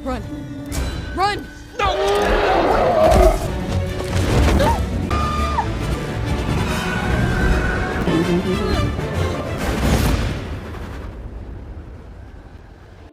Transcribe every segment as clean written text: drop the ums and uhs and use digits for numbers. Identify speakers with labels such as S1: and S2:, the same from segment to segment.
S1: Run! Run! No!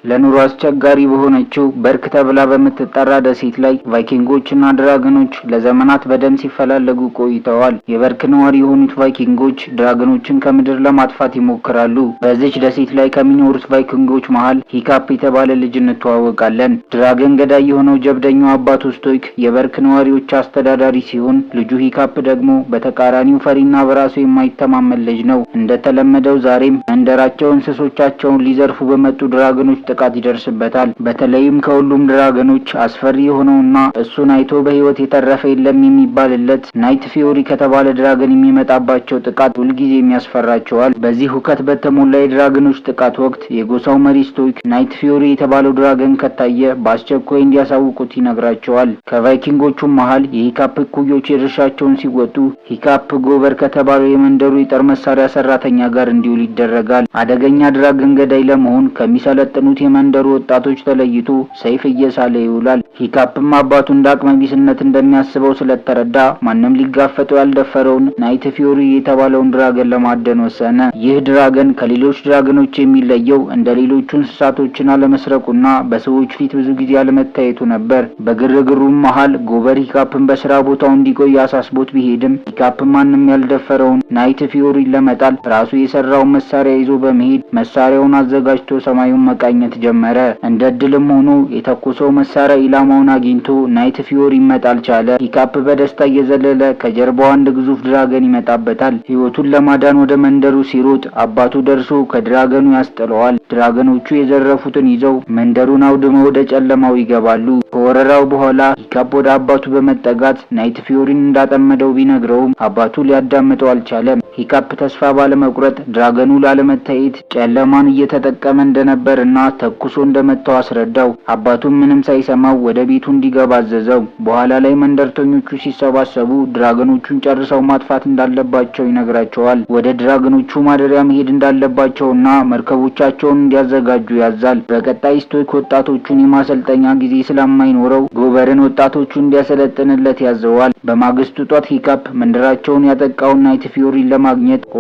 S2: ለኑሮ አስቸጋሪ በሆነችው በርክ ተብላ በምትጠራ ደሴት ላይ ቫይኪንጎችና ድራገኖች ለዘመናት በደም ሲፈላለጉ ቆይተዋል። የበርክ ነዋሪ የሆኑት ቫይኪንጎች ድራገኖችን ከምድር ለማጥፋት ይሞክራሉ። በዚች ደሴት ላይ ከሚኖሩት ቫይኪንጎች መሃል ሂካፕ የተባለ ልጅ እንተዋወቃለን። ድራገን ገዳይ የሆነው ጀብደኛው አባቱ ስቶይክ የበርክ ነዋሪዎች አስተዳዳሪ ሲሆን፣ ልጁ ሂካፕ ደግሞ በተቃራኒው ፈሪና በራሱ የማይተማመን ልጅ ነው። እንደተለመደው ዛሬም መንደራቸው እንስሶቻቸውን ሊዘርፉ በመጡ ድራገኖች ጥቃት ይደርስበታል። በተለይም ከሁሉም ድራገኖች አስፈሪ የሆነውና እሱን አይቶ በህይወት የተረፈ የለም የሚባልለት ናይት ፊዮሪ ከተባለ ድራገን የሚመጣባቸው ጥቃት ሁልጊዜ የሚያስፈራቸዋል። በዚህ ሁከት በተሞላ የድራገኖች ጥቃት ወቅት የጎሳው መሪ ስቶይክ ናይት ፊዮሪ የተባለው ድራገን ከታየ በአስቸኳይ እንዲያሳውቁት ይነግራቸዋል። ከቫይኪንጎቹም መሃል የሂካፕ እኩዮች የድርሻቸውን ሲወጡ ሂካፕ ጎበር ከተባለው የመንደሩ የጦር መሳሪያ ሰራተኛ ጋር እንዲውል ይደረጋል። አደገኛ ድራገን ገዳይ ለመሆን ከሚሰለጥኑት የመንደሩ ወጣቶች ተለይቶ ሰይፍ እየሳለ ይውላል። ሂካፕም አባቱ እንዳቅመ ቢስነት እንደሚያስበው ስለተረዳ ማንም ሊጋፈጠው ያልደፈረውን ናይት ፊዮሪ የተባለውን ድራገን ለማደን ወሰነ። ይህ ድራገን ከሌሎች ድራገኖች የሚለየው እንደ ሌሎቹ እንስሳቶችን አለመስረቁና በሰዎች ፊት ብዙ ጊዜ አለመታየቱ ነበር። በግርግሩም መሃል ጎበር ሂካፕን በስራ ቦታው እንዲቆይ አሳስቦት ቢሄድም ሂካፕ ማንም ያልደፈረውን ናይት ፊዮሪን ለመጣል ራሱ የሰራውን መሳሪያ ይዞ በመሄድ መሳሪያውን አዘጋጅቶ ሰማዩን መቃኘት ጀመረ። እንደ እድልም ሆኖ የተኮሰው መሳሪያ ኢላማውን አግኝቶ ናይት ፊዮሪ መጣል ቻለ። ሂካፕ በደስታ እየዘለለ ከጀርባው አንድ ግዙፍ ድራገን ይመጣበታል። ህይወቱን ለማዳን ወደ መንደሩ ሲሮጥ አባቱ ደርሶ ከድራገኑ ያስጥለዋል። ድራገኖቹ የዘረፉትን ይዘው መንደሩን አውድመው ወደ ጨለማው ይገባሉ። ከወረራው በኋላ ሂካፕ ወደ አባቱ በመጠጋት ናይት ፊዮሪን እንዳጠመደው ቢነግረውም አባቱ ሊያዳምጠው አልቻለም። ሂካፕ ተስፋ ባለመቁረጥ ድራገኑ ላለመታየት ጨለማን እየተጠቀመ እንደነበርና ተኩሶ እንደመታው አስረዳው። አባቱም ምንም ሳይሰማው ወደ ቤቱ እንዲገባ አዘዘው። በኋላ ላይ መንደርተኞቹ ሲሰባሰቡ ድራገኖቹን ጨርሰው ማጥፋት እንዳለባቸው ይነግራቸዋል። ወደ ድራገኖቹ ማደሪያ መሄድ እንዳለባቸውና መርከቦቻቸውን እንዲያዘጋጁ ያዛል። በቀጣይ ስቶይክ ወጣቶቹን የማሰልጠኛ ጊዜ ስለማይኖረው ጎበርን ወጣቶቹን እንዲያሰለጥንለት ያዘዋል። በማግስቱ ጧት ሂካፕ መንደራቸውን ያጠቃውን ናይት ፊዮሪን ለማግኘት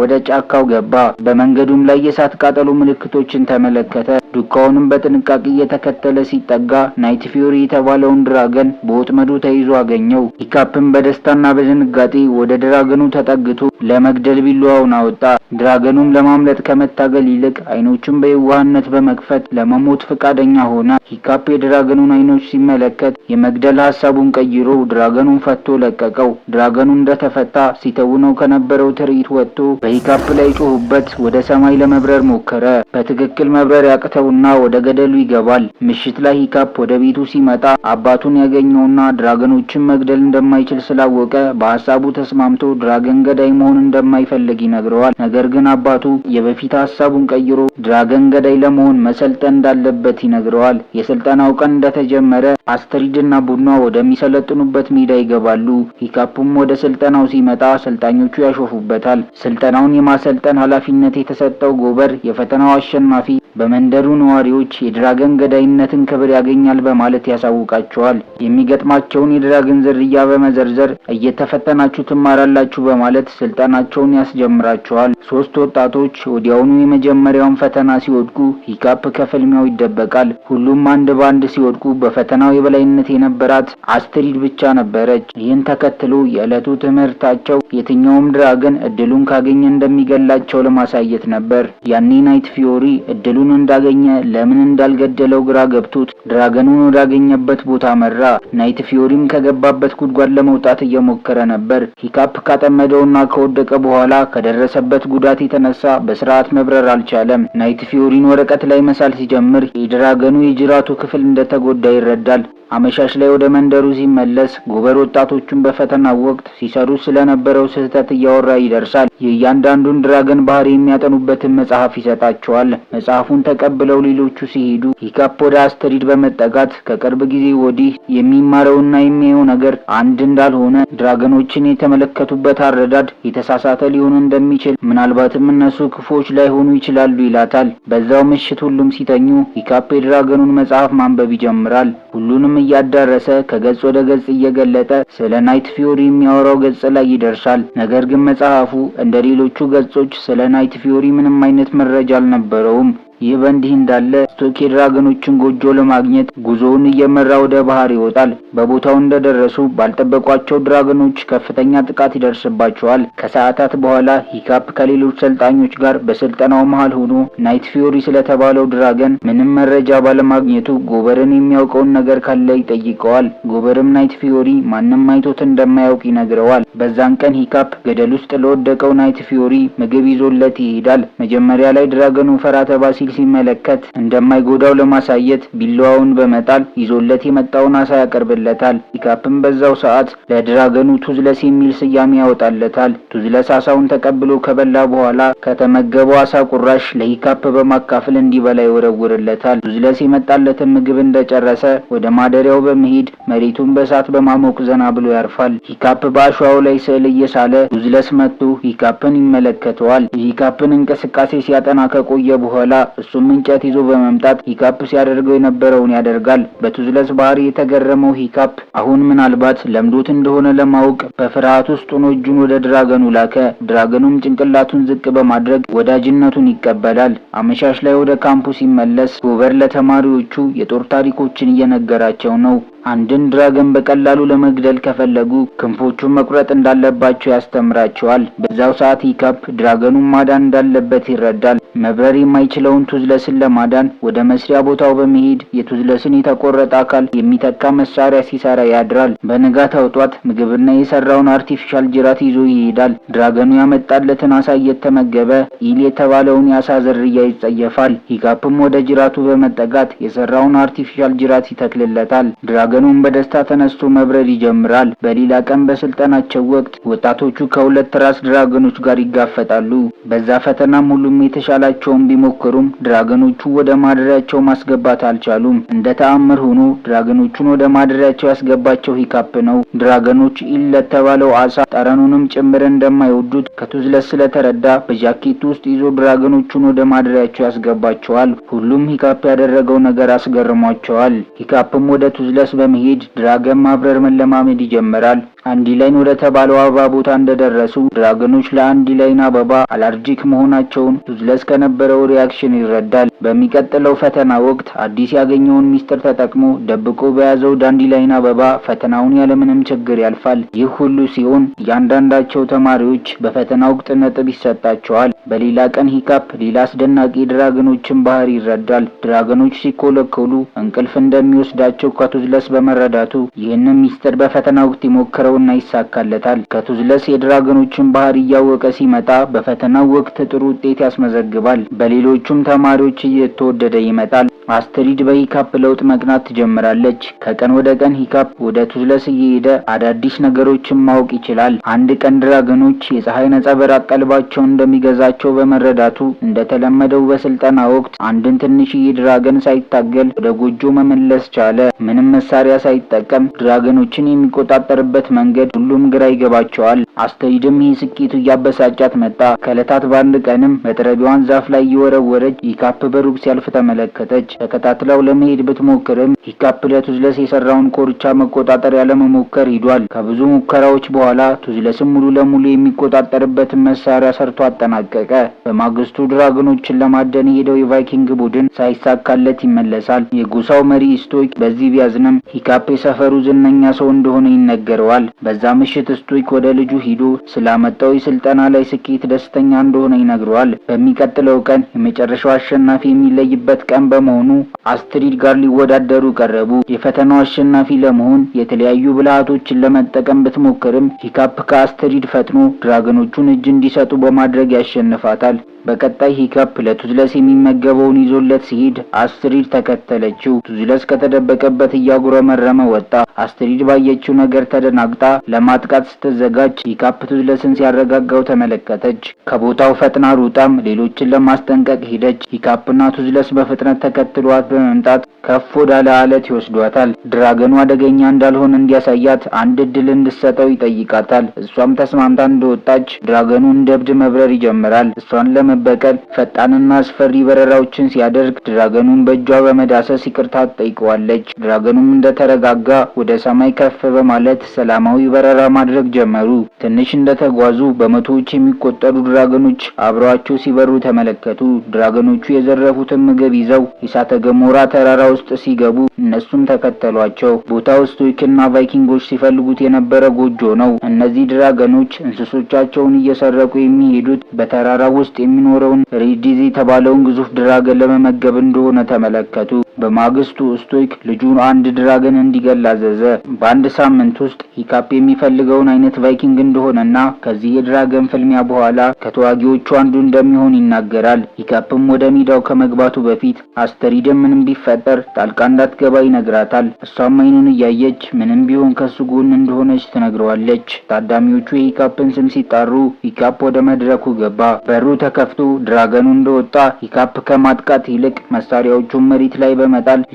S2: ወደ ጫካው ገባ። በመንገዱም ላይ የእሳት ቃጠሎ ምልክቶችን ተመለከተ። ዱካውንም በጥንቃቄ እየተከተለ ሲጠጋ ናይት ፊዮሪ የተባለውን ድራገን በወጥመዱ ተይዞ አገኘው። ሂካፕም በደስታና በድንጋጤ ወደ ድራገኑ ተጠግቶ ለመግደል ቢላዋውን አወጣ። ድራገኑም ለማምለጥ ከመታገል ይልቅ አይኖቹን በየዋህነት በመክፈት ለመሞት ፈቃደኛ ሆነ። ሂካፕ የድራገኑን አይኖች ሲመለከት የመግደል ሐሳቡን ቀይሮ ድራገኑን ፈቶ ለቀቀው። ድራገኑ እንደተፈታ ሲተውነው ከነበረው ትርኢት ወጥቶ በሂካፕ ላይ ጮሁበት ወደ ሰማይ ለመብረር ሞከረ። በትክክል መብረር ያቅተውና ወደ ገደሉ ይገባል። ምሽት ላይ ሂካፕ ወደ ቤቱ ሲመጣ አባቱን ያገኘውና ድራገኖችን መግደል እንደማይችል ስላወቀ በሐሳቡ ተስማምቶ ድራገን ገዳይ መሆን እንደማይፈልግ ይነግረዋል። ነገር ግን አባቱ የበፊት ሐሳቡን ቀይሮ ድራገን ገዳይ ለመሆን መሰልጠን እንዳለበት ይነግረዋል። የስልጠናው ቀን እንደተጀመረ አስትሪድና ቡድኗ ወደሚሰለጥኑበት ሜዳ ይገባሉ። ሂካፕም ወደ ስልጠናው ሲመጣ ሰልጣኞቹ ያሾፉበታል። ስልጠናውን የማሰልጠን ኃላፊነት የተሰጠው ጎበር የፈተናው አሸናፊ በመንደሩ ነዋሪዎች የድራገን ገዳይነትን ክብር ያገኛል በማለት ያሳውቃቸዋል። የሚገጥማቸውን የድራገን ዝርያ በመዘርዘር እየተፈተናችሁ ትማራላችሁ በማለት ስልጠናቸውን ያስጀምራቸዋል። ሶስት ወጣቶች ወዲያውኑ የመጀመሪያውን ፈተና ሲወድቁ ሂካፕ ከፍልሚያው ይደበቃል። ሁሉም አንድ ባንድ ሲወድቁ በፈተናው የበላይነት የነበራት አስትሪድ ብቻ ነበረች። ይህን ተከትሎ የዕለቱ ትምህርታቸው የትኛውም ድራገን እድሉን ካገኘ እንደሚገላቸው ለማሳየት ነበር። ያኔ ናይት ፊዮሪ እድሉን እንዳገኘ ለምን እንዳልገደለው ግራ ገብቶት ድራገኑን ወዳገኘበት ቦታ መራ። ናይት ፊዮሪም ከገባበት ጉድጓድ ለመውጣት እየሞከረ ነበር። ሂካፕ ካጠመደውና ከወደቀ በኋላ ከደረሰበት ጉዳት የተነሳ በስርዓት መብረር አልቻለም። ናይት ፊዮሪን ወረቀት ላይ መሳል ሲጀምር የድራገኑ የጅራቱ ክፍል እንደተጎዳ ይረዳል። አመሻሽ ላይ ወደ መንደሩ ሲመለስ ጎበር ወጣቶቹን በፈተናው ወቅት ሲሰሩ ስለነበረው ስህተት እያወራ ይደርሳል። የእያንዳንዱን ድራገን ባህሪ የሚያጠኑበትን መጽሐፍ ይሰጣቸዋል። መጽሐፉን ተቀብለው ተቀብለው ሌሎቹ ሲሄዱ ሂካፕ ወደ አስተሪድ በመጠጋት ከቅርብ ጊዜ ወዲህ የሚማረውና የሚያየው ነገር አንድ እንዳልሆነ ድራገኖችን የተመለከቱበት አረዳድ የተሳሳተ ሊሆን እንደሚችል ምናልባትም እነሱ ክፉዎች ላይሆኑ ይችላሉ ይላታል። በዛው ምሽት ሁሉም ሲተኙ ሂካፕ የድራገኑን መጽሐፍ ማንበብ ይጀምራል። ሁሉንም እያዳረሰ ከገጽ ወደ ገጽ እየገለጠ ስለ ናይት ፊዮሪ የሚያወራው ገጽ ላይ ይደርሳል። ነገር ግን መጽሐፉ እንደ ሌሎቹ ገጾች ስለ ናይት ፊዮሪ ምንም አይነት መረጃ አልነበረውም። ይህ በእንዲህ እንዳለ ስቶክ የድራገኖችን ጎጆ ለማግኘት ጉዞውን እየመራ ወደ ባህር ይወጣል። በቦታው እንደደረሱ ባልጠበቋቸው ድራገኖች ከፍተኛ ጥቃት ይደርስባቸዋል። ከሰዓታት በኋላ ሂካፕ ከሌሎች ሰልጣኞች ጋር በስልጠናው መሃል ሆኖ ናይት ፊዮሪ ስለተባለው ድራገን ምንም መረጃ ባለማግኘቱ ጎበርን የሚያውቀውን ነገር ካለ ይጠይቀዋል። ጎበርም ናይት ፊዮሪ ማንም አይቶት እንደማያውቅ ይነግረዋል። በዛን ቀን ሂካፕ ገደል ውስጥ ለወደቀው ናይት ፊዮሪ ምግብ ይዞለት ይሄዳል። መጀመሪያ ላይ ድራገኑ ፈራ ተባ ሲመለከት እንደማይጎዳው ለማሳየት ቢላዋውን በመጣል ይዞለት የመጣውን አሳ ያቀርብለታል። ሂካፕም በዛው ሰዓት ለድራገኑ ቱዝለስ የሚል ስያሜ ያወጣለታል። ቱዝለስ አሳውን ተቀብሎ ከበላ በኋላ ከተመገበው አሳ ቁራሽ ለሂካፕ በማካፈል እንዲበላ ይወረውርለታል። ቱዝለስ የመጣለትን ምግብ እንደጨረሰ ወደ ማደሪያው በመሄድ መሬቱን በእሳት በማሞቅ ዘና ብሎ ያርፋል። ሂካፕ በአሸዋው ላይ ስዕል እየሳለ ቱዝለስ መጥቶ ሂካፕን ይመለከተዋል። የሂካፕን እንቅስቃሴ ሲያጠና ከቆየ በኋላ እሱም እንጨት ይዞ በመምጣት ሂካፕ ሲያደርገው የነበረውን ያደርጋል። በቱዝለስ ባህሪ የተገረመው ሂካፕ አሁን ምናልባት ለምዶት እንደሆነ ለማወቅ በፍርሃት ውስጥ ሆኖ እጁን ወደ ድራገኑ ላከ። ድራገኑም ጭንቅላቱን ዝቅ በማድረግ ወዳጅነቱን ይቀበላል። አመሻሽ ላይ ወደ ካምፑ ሲመለስ ጎበር ለተማሪዎቹ የጦር ታሪኮችን እየነገራቸው ነው። አንድን ድራገን በቀላሉ ለመግደል ከፈለጉ ክንፎቹን መቁረጥ እንዳለባቸው ያስተምራቸዋል። በዛው ሰዓት ሂካፕ ድራገኑን ማዳን እንዳለበት ይረዳል። መብረር የማይችለውን ቱዝለስን ለማዳን ወደ መስሪያ ቦታው በመሄድ የቱዝለስን የተቆረጠ አካል የሚተካ መሳሪያ ሲሰራ ያድራል። በንጋታው ጧት ምግብና የሰራውን አርቲፊሻል ጅራት ይዞ ይሄዳል። ድራገኑ ያመጣለትን አሳ እየተመገበ ኢል የተባለውን የአሳ ዝርያ ይጸየፋል። ሂካፕም ወደ ጅራቱ በመጠጋት የሰራውን አርቲፊሻል ጅራት ይተክልለታል። ድራገኑም በደስታ ተነስቶ መብረር ይጀምራል። በሌላ ቀን በስልጠናቸው ወቅት ወጣቶቹ ከሁለት ራስ ድራገኖች ጋር ይጋፈጣሉ። በዛ ፈተናም ሁሉም የተሻላቸውን ቢሞክሩም ድራገኖቹ ወደ ማደሪያቸው ማስገባት አልቻሉም። እንደ ተአምር ሆኖ ድራገኖቹን ወደ ማደሪያቸው ያስገባቸው ሂካፕ ነው። ድራገኖች ኢል ለተባለው አሳ ጠረኑንም ጭምር እንደማይወዱት ከቱዝለስ ስለተረዳ በጃኬቱ ውስጥ ይዞ ድራገኖቹን ወደ ማደሪያቸው ያስገባቸዋል። ሁሉም ሂካፕ ያደረገው ነገር አስገርሟቸዋል። ሂካፕም ወደ ቱዝለስ በመሄድ ድራገን ማብረር መለማመድ ይጀምራል። አንዲላይን ወደ ተባለው አበባ ቦታ እንደደረሱ ድራገኖች ለአንዲላይን አበባ አለርጂክ መሆናቸውን ቱዝለስ ከነበረው ሪያክሽን ይረዳል። በሚቀጥለው ፈተና ወቅት አዲስ ያገኘውን ሚስጥር ተጠቅሞ ደብቆ በያዘው ዳንዲላይን አበባ ፈተናውን ያለምንም ችግር ያልፋል። ይህ ሁሉ ሲሆን እያንዳንዳቸው ተማሪዎች በፈተና ወቅት ነጥብ ይሰጣቸዋል። በሌላ ቀን ሂካፕ ሌላ አስደናቂ ድራገኖችን ባህሪ ይረዳል። ድራገኖች ሲኮለኮሉ እንቅልፍ እንደሚወስዳቸው ከቱዝለስ በመረዳቱ ይህንን ሚስጥር በፈተና ወቅት ይሞክራል እና ይሳካለታል። ከቱዝለስ የድራገኖችን ባህሪ እያወቀ ሲመጣ በፈተናው ወቅት ጥሩ ውጤት ያስመዘግባል። በሌሎቹም ተማሪዎች እየተወደደ ይመጣል። አስተሪድ በሂካፕ ለውጥ መቅናት ትጀምራለች። ከቀን ወደ ቀን ሂካፕ ወደ ቱዝለስ እየሄደ አዳዲስ ነገሮችን ማወቅ ይችላል። አንድ ቀን ድራገኖች የፀሐይ ነጸብራቅ ቀልባቸውን እንደሚገዛቸው በመረዳቱ እንደተለመደው በስልጠና ወቅት አንድን ትንሽዬ ድራገን ሳይታገል ወደ ጎጆ መመለስ ቻለ። ምንም መሳሪያ ሳይጠቀም ድራገኖችን የሚቆጣጠርበት መንገድ ሁሉም ግራ ይገባቸዋል። አስተሪድም ይህ ስኬቱ እያበሳጫት መጣ። ከዕለታት በአንድ ቀንም መጥረቢያዋን ዛፍ ላይ እየወረወረች ሂካፕ በሩቅ ሲያልፍ ተመለከተች። ተከታትለው ለመሄድ ብትሞክርም ሂካፕ ለቱዝለስ የሰራውን ኮርቻ መቆጣጠር ያለመሞከር ሂዷል። ከብዙ ሙከራዎች በኋላ ቱዝለስም ሙሉ ለሙሉ የሚቆጣጠርበትን መሳሪያ ሰርቶ አጠናቀቀ። በማግስቱ ድራገኖችን ለማደን ሄደው የቫይኪንግ ቡድን ሳይሳካለት ይመለሳል። የጎሳው መሪ ስቶይክ በዚህ ቢያዝንም ሂካፕ የሰፈሩ ዝነኛ ሰው እንደሆነ ይነገረዋል። በዛ ምሽት ስቶይክ ወደ ልጁ ሂዶ ስላመጣው የስልጠና ላይ ስኬት ደስተኛ እንደሆነ ይነግረዋል። በሚቀጥለው ቀን የመጨረሻው አሸናፊ የሚለይበት ቀን በመሆኑ አስተሪድ ጋር ሊወዳደሩ ቀረቡ። የፈተናው አሸናፊ ለመሆን የተለያዩ ብልሃቶችን ለመጠቀም ብትሞክርም ሂካፕ ከአስተሪድ ፈጥኖ ድራገኖቹን እጅ እንዲሰጡ በማድረግ ያሸንፋታል። በቀጣይ ሂካፕ ለቱዝለስ የሚመገበውን ይዞለት ሲሄድ አስትሪድ ተከተለችው። ቱዝለስ ከተደበቀበት እያጉረመረመ ወጣ። አስትሪድ ባየችው ነገር ተደናግጣ ለማጥቃት ስትዘጋጅ ሂካፕ ቱዝለስን ሲያረጋጋው ተመለከተች። ከቦታው ፈጥና ሩጣም ሌሎችን ለማስጠንቀቅ ሄደች። ሂካፕና ቱዝለስ በፍጥነት ተከትሏት በመምጣት ከፍ ወዳለ አለት ይወስዷታል። ድራገኑ አደገኛ እንዳልሆነ እንዲያሳያት አንድ እድል እንድትሰጠው ይጠይቃታል። እሷም ተስማምታ እንደወጣች ድራገኑ እንደ እብድ መብረር ይጀምራል። እሷን ለመበቀል ፈጣንና አስፈሪ በረራዎችን ሲያደርግ ድራገኑን በእጇ በመዳሰስ ይቅርታ ትጠይቀዋለች። ድራገኑም እንደተረጋጋ ወደ ሰማይ ከፍ በማለት ሰላማዊ በረራ ማድረግ ጀመሩ። ትንሽ እንደተጓዙ በመቶዎች የሚቆጠሩ ድራገኖች አብረዋቸው ሲበሩ ተመለከቱ። ድራገኖቹ የዘረፉትን ምግብ ይዘው የእሳተ ገሞራ ተራራ ውስጥ ሲገቡ እነሱም ተከተሏቸው። ቦታው ስቶይክና ቫይኪንጎች ሲፈልጉት የነበረ ጎጆ ነው። እነዚህ ድራገኖች እንስሶቻቸውን እየሰረቁ የሚሄዱት በተራራ ውስጥ የሚኖረውን ሬዲዝ የተባለውን ግዙፍ ድራገን ለመመገብ እንደሆነ ተመለከቱ። በማግስቱ ስቶይክ ልጁን አንድ ድራገን እንዲገል አዘዘ። በአንድ ሳምንት ውስጥ ሂካፕ የሚፈልገውን አይነት ቫይኪንግ እንደሆነና ከዚህ የድራገን ፍልሚያ በኋላ ከተዋጊዎቹ አንዱ እንደሚሆን ይናገራል። ሂካፕም ወደ ሜዳው ከመግባቱ በፊት አስትሪድም ምንም ቢፈጠር ጣልቃ እንዳትገባ ይነግራታል። እሷም አይኑን እያየች ምንም ቢሆን ከሱ ጎን እንደሆነች ትነግረዋለች። ታዳሚዎቹ የሂካፕን ስም ሲጣሩ ሂካፕ ወደ መድረኩ ገባ። በሩ ተከፍቶ ድራገኑ እንደወጣ ሂካፕ ከማጥቃት ይልቅ መሳሪያዎቹን መሬት ላይ በመጣል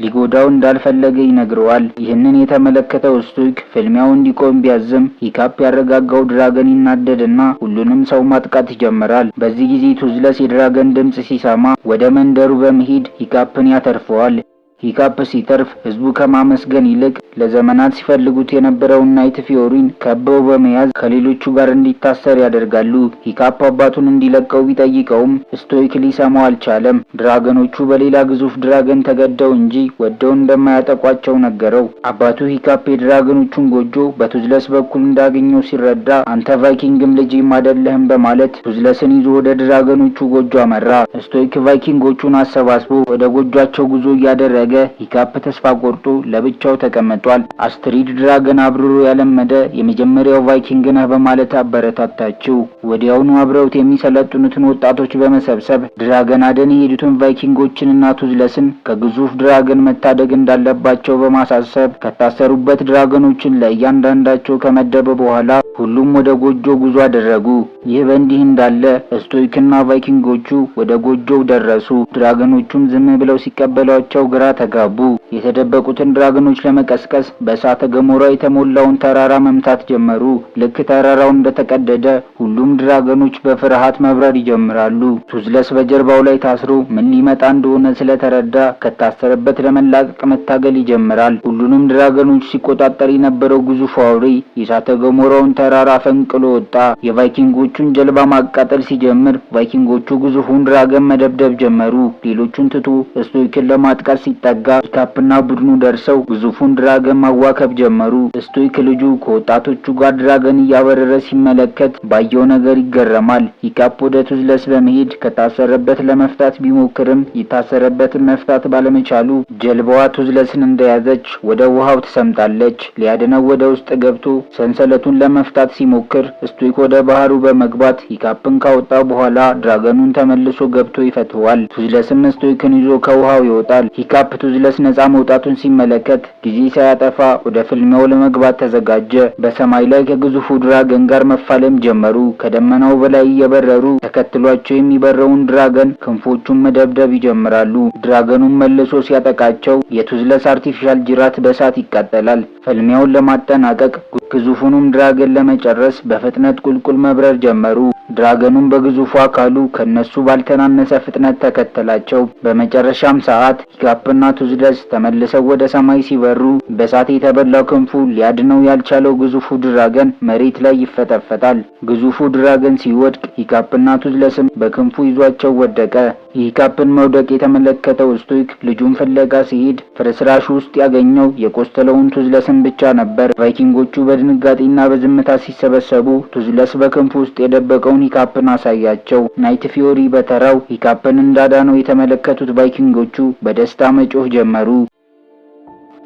S2: ሊጎዳው እንዳልፈለገ ይነግረዋል። ይህንን የተመለከተው ስቶይክ ፍልሚያው እንዲቆም ቢያዝም ሂካፕ ያረጋጋው ድራገን ይናደድና ሁሉንም ሰው ማጥቃት ይጀምራል። በዚህ ጊዜ ቱዝለስ የድራገን ድምጽ ሲሰማ ወደ መንደሩ በመሄድ ሂካፕን ያተርፈዋል። ሂካፕ ሲተርፍ ህዝቡ ከማመስገን ይልቅ ለዘመናት ሲፈልጉት የነበረውን ናይት ፊዮሪን ከበው በመያዝ ከሌሎቹ ጋር እንዲታሰር ያደርጋሉ። ሂካፕ አባቱን እንዲለቀው ቢጠይቀውም ስቶይክ ሊሰማው አልቻለም። ድራገኖቹ በሌላ ግዙፍ ድራገን ተገደው እንጂ ወደው እንደማያጠቋቸው ነገረው። አባቱ ሂካፕ የድራገኖቹን ጎጆ በቱዝለስ በኩል እንዳገኘው ሲረዳ አንተ ቫይኪንግም ልጅም አይደለህም በማለት ቱዝለስን ይዞ ወደ ድራገኖቹ ጎጆ አመራ። ስቶይክ ቫይኪንጎቹን አሰባስቦ ወደ ጎጆአቸው ጉዞ እያደረገ ሂካፕ ተስፋ ቆርጦ ለብቻው ተቀምጧል። አስትሪድ ድራገን አብርሮ ያለመደ የመጀመሪያው ቫይኪንግ ነህ በማለት አበረታታችው። ወዲያውኑ አብረውት የሚሰለጥኑትን ወጣቶች በመሰብሰብ ድራገን አደን የሄዱትን ቫይኪንጎችንና ቱዝለስን ከግዙፍ ድራገን መታደግ እንዳለባቸው በማሳሰብ ከታሰሩበት ድራገኖችን ለእያንዳንዳቸው ከመደበ በኋላ ሁሉም ወደ ጎጆ ጉዞ አደረጉ። ይህ በእንዲህ እንዳለ ስቶይክና ቫይኪንጎቹ ወደ ጎጆው ደረሱ። ድራገኖቹም ዝም ብለው ሲቀበሏቸው ግራ ተጋቡ። የተደበቁትን ድራገኖች ለመቀስቀስ በእሳተ ገሞራ የተሞላውን ተራራ መምታት ጀመሩ። ልክ ተራራው እንደተቀደደ ሁሉም ድራገኖች በፍርሃት መብረር ይጀምራሉ። ቱዝለስ በጀርባው ላይ ታስሮ ምን ሊመጣ እንደሆነ ስለተረዳ ከታሰረበት ለመላቀቅ መታገል ይጀምራል። ሁሉንም ድራገኖች ሲቆጣጠር የነበረው ግዙፍ አውሬ የእሳተ ገሞራውን ተራራ ፈንቅሎ ወጣ። የቫይኪንጎቹን ጀልባ ማቃጠል ሲጀምር ቫይኪንጎቹ ግዙፉን ድራገን መደብደብ ጀመሩ። ሌሎቹን ትቶ ስቶይክን ለማጥቃት ሲጠጋ ሂካፕና ቡድኑ ደርሰው ግዙፉን ድራገን ማዋከብ ጀመሩ። ስቶይክ ልጁ ከወጣቶቹ ጋር ድራገን እያበረረ ሲመለከት ባየው ነገር ይገረማል። ሂካፕ ወደ ቱዝለስ በመሄድ ከታሰረበት ለመፍታት ቢሞክርም የታሰረበትን መፍታት ባለመቻሉ ጀልባዋ ቱዝለስን እንደያዘች ወደ ውሃው ትሰምጣለች። ሊያድነው ወደ ውስጥ ገብቶ ሰንሰለቱን ለመፍታት ሲሞክር ስቶይክ ወደ ባህሩ በመግባት ሂካፕን ካወጣው በኋላ ድራገኑን ተመልሶ ገብቶ ይፈተዋል። ቱዝለስም ስቶይክን ይዞ ከውሃው ይወጣል። ሂካፕ ቱዝለስ ነፃ መውጣቱን ሲመለከት ጊዜ ሳያጠፋ ወደ ፍልሚያው ለመግባት ተዘጋጀ። በሰማይ ላይ ከግዙፉ ድራገን ጋር መፋለም ጀመሩ። ከደመናው በላይ እየበረሩ ተከትሏቸው የሚበረውን ድራገን ክንፎቹን መደብደብ ይጀምራሉ። ድራገኑን መልሶ ሲያጠቃቸው የቱዝለስ አርቲፊሻል ጅራት በእሳት ይቃጠላል። ፍልሚያውን ለማጠናቀቅ ግዙፉንም ድራገን ለመጨረስ በፍጥነት ቁልቁል መብረር ጀመሩ። ድራገኑም በግዙፉ አካሉ ከነሱ ባልተናነሰ ፍጥነት ተከተላቸው። በመጨረሻም ሰዓት ሂካፕና ቱዝለስ ተመልሰው ወደ ሰማይ ሲበሩ በእሳት የተበላው ክንፉ ሊያድነው ያልቻለው ግዙፉ ድራገን መሬት ላይ ይፈጠፈጣል። ግዙፉ ድራገን ሲወድቅ ሂካፕና ቱዝለስም በክንፉ ይዟቸው ወደቀ። የሂካፕን መውደቅ የተመለከተው ስቶይክ ልጁን ፍለጋ ሲሄድ ፍርስራሹ ውስጥ ያገኘው የቆሰለውን ቱዝለስን ብቻ ነበር። ቫይኪንጎቹ በድንጋጤና በዝምታ ሲሰበሰቡ ቱዝለስ በክንፉ ውስጥ የደበቀውን ሂካፕን አሳያቸው። ናይት ፊዮሪ በተራው ሂካፕን እንዳዳነው የተመለከቱት ቫይኪንጎቹ በደስታ መጮህ ጀመሩ።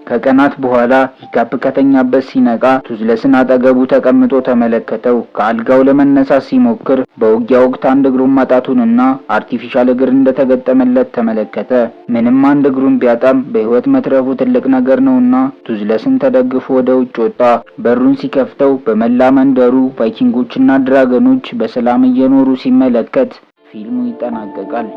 S2: ከቀናት በኋላ ሂካፕ ከተኛበት ሲነቃ ቱዝለስን አጠገቡ ተቀምጦ ተመለከተው። ከአልጋው ለመነሳት ሲሞክር በውጊያ ወቅት አንድ እግሩን ማጣቱንና አርቲፊሻል እግር እንደተገጠመለት ተመለከተ። ምንም አንድ እግሩን ቢያጣም በህይወት መትረፉ ትልቅ ነገር ነውና ቱዝለስን ተደግፎ ወደ ውጭ ወጣ። በሩን ሲከፍተው በመላ መንደሩ ቫይኪንጎችና ድራገኖች በሰላም እየኖሩ ሲመለከት ፊልሙ ይጠናቀቃል።